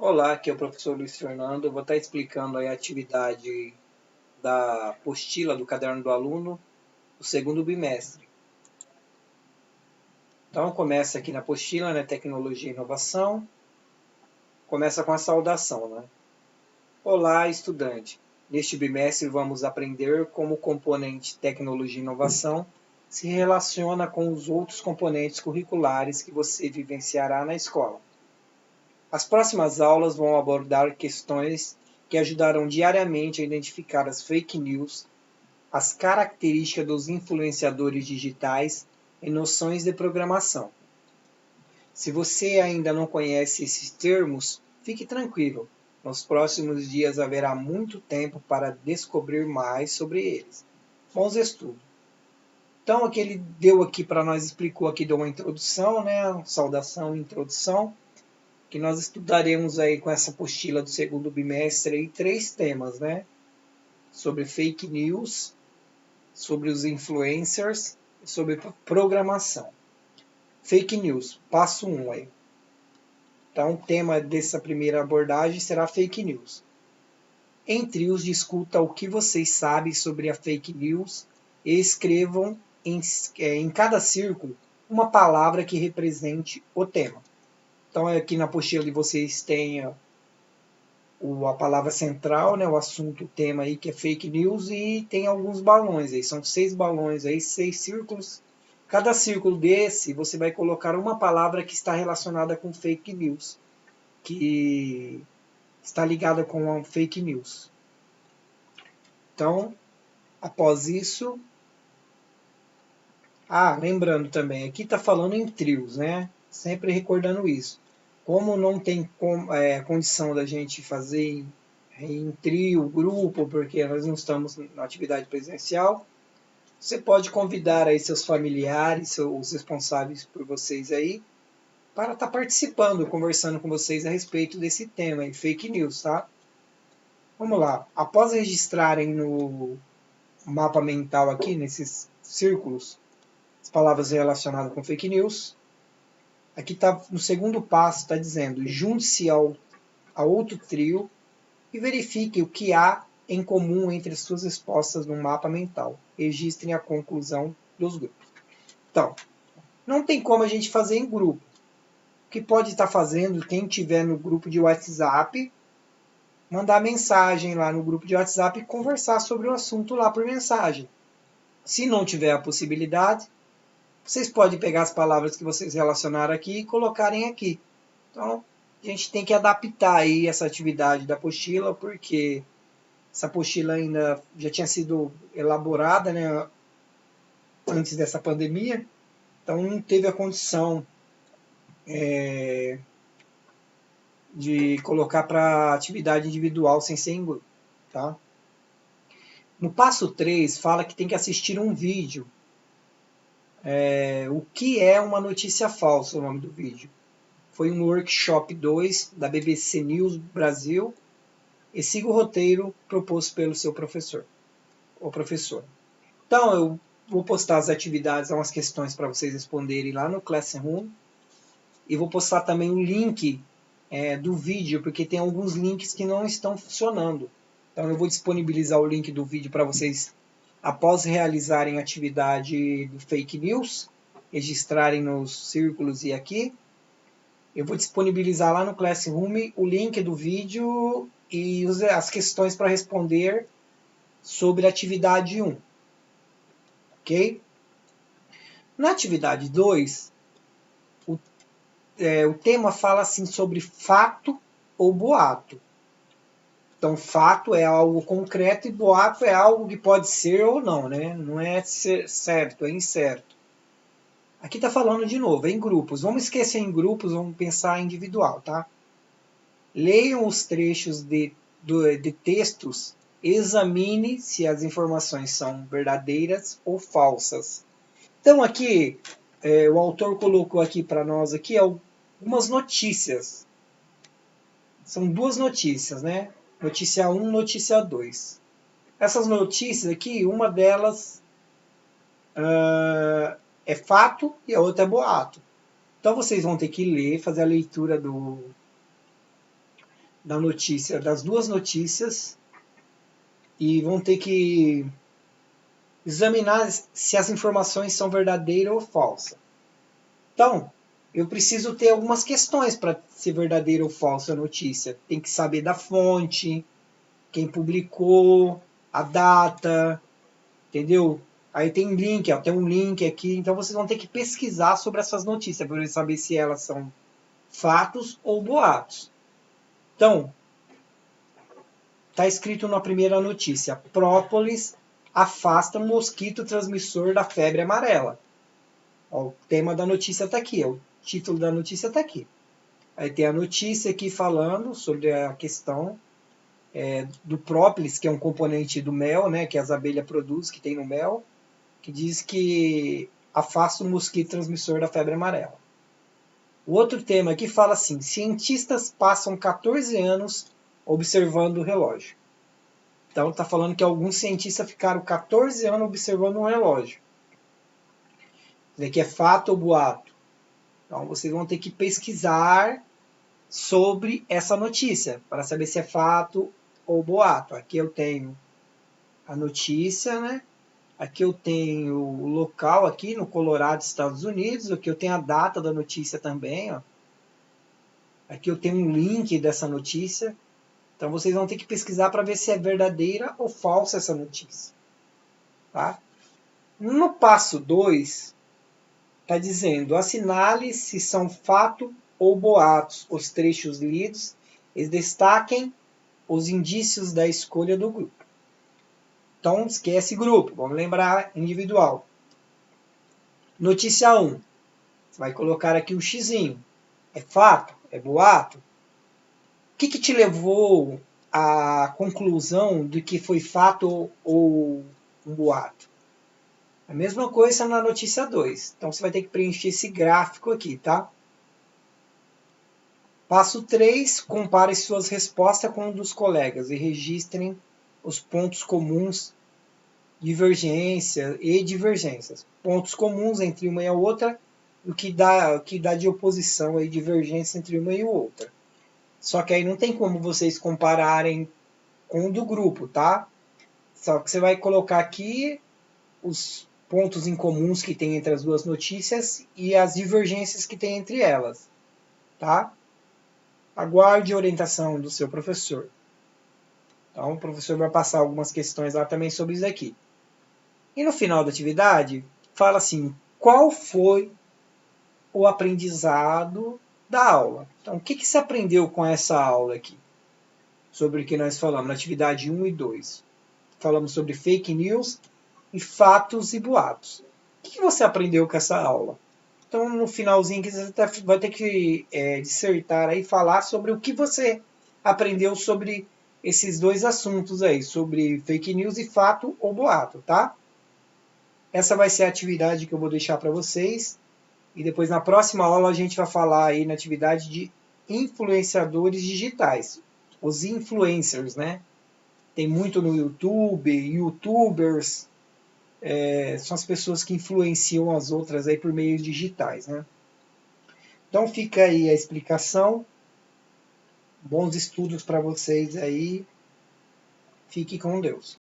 Olá, aqui é o professor Luiz Fernando. Eu vou estar explicando aí a atividade da apostila do caderno do aluno do segundo bimestre. Então, começa aqui na apostila, né, Tecnologia e Inovação. Começa com a saudação, né? Olá, estudante. Neste bimestre vamos aprender como o componente Tecnologia e Inovação se relaciona com os outros componentes curriculares que você vivenciará na escola. As próximas aulas vão abordar questões que ajudarão diariamente a identificar as fake news, as características dos influenciadores digitais e noções de programação. Se você ainda não conhece esses termos, fique tranquilo. Nos próximos dias haverá muito tempo para descobrir mais sobre eles. Bons estudos. Então, aqui ele deu aqui para nós, explicou aqui, deu uma introdução, né? Saudação e introdução, que nós estudaremos aí com essa apostila do segundo bimestre aí, 3 temas, né? Sobre fake news, sobre os influencers e sobre programação. Fake news, passo 1 aí. Então, o tema dessa primeira abordagem será fake news. Em trios, discuta o que vocês sabem sobre a fake news e escrevam em cada círculo uma palavra que represente o tema. Então, aqui na apostila de vocês tem a palavra central, né, o assunto, o tema aí, que é fake news, e tem alguns balões aí, são 6 balões aí, 6 círculos. Cada círculo desse, você vai colocar uma palavra que está relacionada com fake news, que está ligada com a fake news. Então, após isso... lembrando também, aqui está falando em trios, né? Sempre recordando isso. Como não tem condição da gente fazer em trio, grupo, porque nós não estamos na atividade presencial, você pode convidar aí seus familiares, os responsáveis por vocês aí, para estar participando, conversando com vocês a respeito desse tema aí, fake news, tá? Vamos lá. Após registrarem no mapa mental aqui, nesses círculos, as palavras relacionadas com fake news, aqui está no segundo passo, está dizendo, junte-se a outro trio e verifique o que há em comum entre as suas respostas no mapa mental. Registrem a conclusão dos grupos. Então, não tem como a gente fazer em grupo. O que pode estar fazendo, quem tiver no grupo de WhatsApp, mandar mensagem lá no grupo de WhatsApp e conversar sobre o assunto lá por mensagem. Se não tiver a possibilidade, vocês podem pegar as palavras que vocês relacionaram aqui e colocarem aqui. Então, a gente tem que adaptar aí essa atividade da apostila, porque essa apostila ainda já tinha sido elaborada, né, antes dessa pandemia, então não teve a condição de colocar para atividade individual sem ser em grupo. Tá? No passo 3, fala que tem que assistir um vídeo. O que é uma notícia falsa, o nome do vídeo. Foi um workshop 2 da BBC News Brasil, e siga o roteiro proposto pelo seu professor ou professora. Então, eu vou postar as atividades, umas questões para vocês responderem lá no Classroom, e vou postar também o link do vídeo, porque tem alguns links que não estão funcionando. Então, eu vou disponibilizar o link do vídeo para vocês, após realizarem a atividade do Fake News, registrarem nos círculos e aqui. Eu vou disponibilizar lá no Classroom o link do vídeo e as questões para responder sobre a atividade 1. Ok? Na atividade 2, o tema fala assim sobre fato ou boato. Então, fato é algo concreto e boato é algo que pode ser ou não, né? Não é certo, é incerto. Aqui está falando de novo, é em grupos. Vamos esquecer em grupos, vamos pensar individual, tá? Leiam os trechos de textos, examine se as informações são verdadeiras ou falsas. Então aqui, o autor colocou aqui para nós aqui algumas notícias. São 2 notícias, né? Notícia 1, notícia 2. Essas notícias aqui, uma delas é fato e a outra é boato. Então vocês vão ter que ler, fazer a leitura da notícia, das duas notícias, e vão ter que examinar se as informações são verdadeiras ou falsas. Então, eu preciso ter algumas questões para ser verdadeira ou falsa a notícia. Tem que saber da fonte, quem publicou, a data, entendeu? Aí tem link, ó, tem um link aqui, então vocês vão ter que pesquisar sobre essas notícias para saber se elas são fatos ou boatos. Então, está escrito na primeira notícia: própolis afasta mosquito transmissor da febre amarela. Ó, o tema da notícia está aqui, ó, o título da notícia está aqui. Aí tem a notícia aqui falando sobre a questão do própolis, que é um componente do mel, né, que as abelhas produzem, que tem no mel, que diz que afasta o mosquito transmissor da febre amarela. O outro tema aqui fala assim: cientistas passam 14 anos observando o relógio. Então está falando que alguns cientistas ficaram 14 anos observando um relógio. Isso aqui é fato ou boato? Então vocês vão ter que pesquisar sobre essa notícia para saber se é fato ou boato. Aqui eu tenho a notícia, né? Aqui eu tenho o local aqui no Colorado, Estados Unidos. Aqui eu tenho a data da notícia também, ó. Aqui eu tenho um link dessa notícia. Então vocês vão ter que pesquisar para ver se é verdadeira ou falsa essa notícia. Tá? No passo 2, está dizendo: assinale se são fato ou boatos os trechos lidos e destaquem os indícios da escolha do grupo. Então, esquece grupo, vamos lembrar individual. Notícia 1. Você vai colocar aqui o xizinho. É fato? É boato? O que te levou à conclusão de que foi fato ou um boato? A mesma coisa na notícia 2. Então, você vai ter que preencher esse gráfico aqui, tá? Passo 3. Compare suas respostas com o dos colegas e registrem os pontos comuns, divergência e divergências. Pontos comuns entre uma e a outra, o que dá de oposição e divergência entre uma e outra. Só que aí não tem como vocês compararem com o do grupo, tá? Só que você vai colocar aqui os pontos em comuns que tem entre as duas notícias e as divergências que tem entre elas, tá? Aguarde a orientação do seu professor. Então, o professor vai passar algumas questões lá também sobre isso aqui. E no final da atividade, fala assim: qual foi o aprendizado da aula? Então, o que se aprendeu com essa aula aqui? Sobre o que nós falamos na atividade 1 e 2. Falamos sobre fake news e fatos e boatos. O que você aprendeu com essa aula? Então, no finalzinho, você vai ter que dissertar aí, falar sobre o que você aprendeu sobre esses dois assuntos aí, sobre fake news e fato ou boato, tá? Essa vai ser a atividade que eu vou deixar para vocês. E depois, na próxima aula, a gente vai falar aí na atividade de influenciadores digitais. Os influencers, né? Tem muito no YouTube, youtubers, são as pessoas que influenciam as outras aí por meios digitais, né? Então fica aí a explicação. Bons estudos para vocês aí. Fique com Deus.